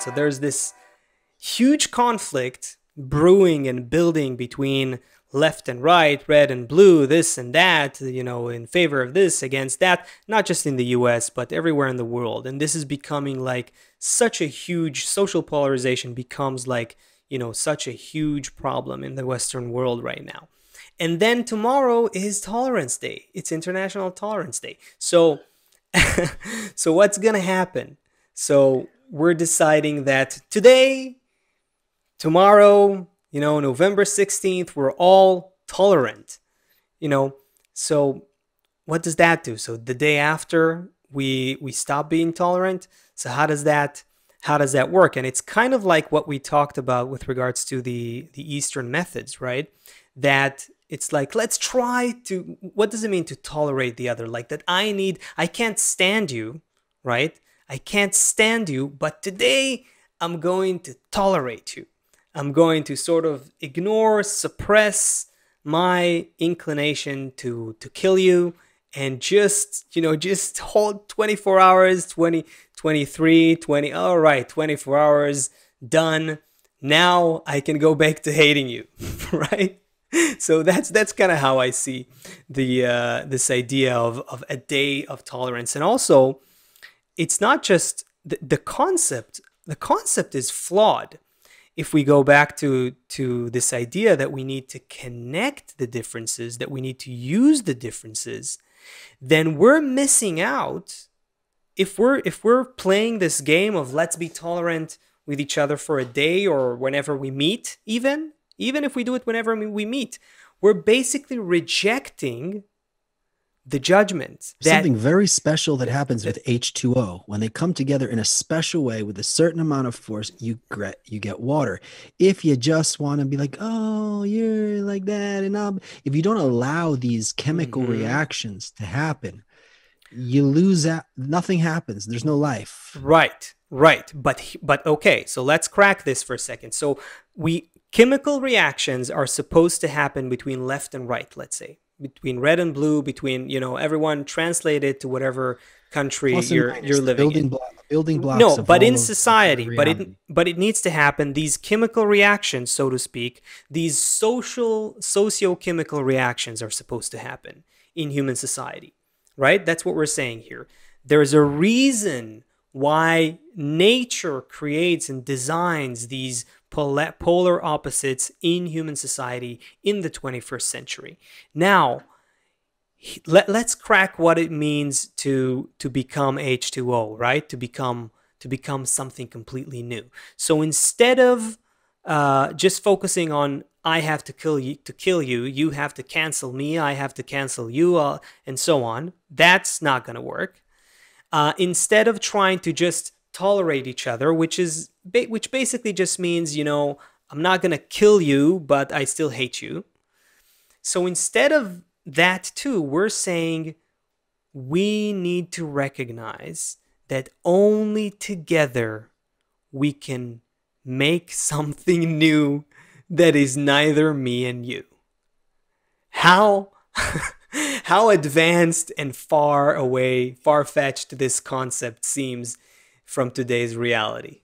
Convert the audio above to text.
So there's this huge conflict brewing and building between left and right, red and blue, this and that, you know, in favor of this, against that, not just in the US, but everywhere in the world. And this is becoming like such a huge social polarization becomes like, you know, such a huge problem in the Western world right now. And then tomorrow is Tolerance Day. It's International Tolerance Day. So, so what's going to happen? So we're deciding that today, tomorrow, you know, November 16th, we're all tolerant, you know. So what does that do? So the day after we stop being tolerant. So how does that work? And it's kind of like what we talked about with regards to the Eastern methods, right? That it's like, let's try to, what does it mean to tolerate the other? Like that I can't stand you, right? I can't stand you, but today I'm going to tolerate you. I'm going to sort of ignore, suppress my inclination to kill you and just, you know, just hold 24 hours, 20, 23, 20, all right, 24 hours, done. Now I can go back to hating you, right? So that's kind of how I see the this idea of a day of tolerance. And also, it's not just the concept. The concept is flawed. If we go back to this idea that we need to connect the differences, that we need to use the differences, then we're missing out. If we're playing this game of let's be tolerant with each other for a day or whenever we meet, even if we do it whenever we meet, we're basically rejecting the judgment. Something very special that happens with H2O. When they come together in a special way with a certain amount of force, you get water. If you just want to be like, oh, you're like that, and if you don't allow these chemical reactions to happen, you lose that. Nothing happens. There's no life. Right. But okay, so let's crack this for a second. So chemical reactions are supposed to happen between left and right, let's say. Between red and blue, between, you know, everyone translate it to whatever country you're living in. Building blocks. No, but in society, but it needs to happen. These chemical reactions, so to speak, these socio-chemical reactions are supposed to happen in human society, right? That's what we're saying here. There's a reason why nature creates and designs these polar opposites in human society in the 21st century. Now, let's crack what it means to become H2O, right? To become something completely new. So instead of just focusing on I have to kill you, you have to cancel me, I have to cancel you, and so on, that's not going to work. Instead of trying to just tolerate each other, which basically just means, you know, I'm not going to kill you, but I still hate you. So instead of that too, we're saying we need to recognize that only together we can make something new that is neither me and you. How advanced and far-fetched this concept seems from today's reality.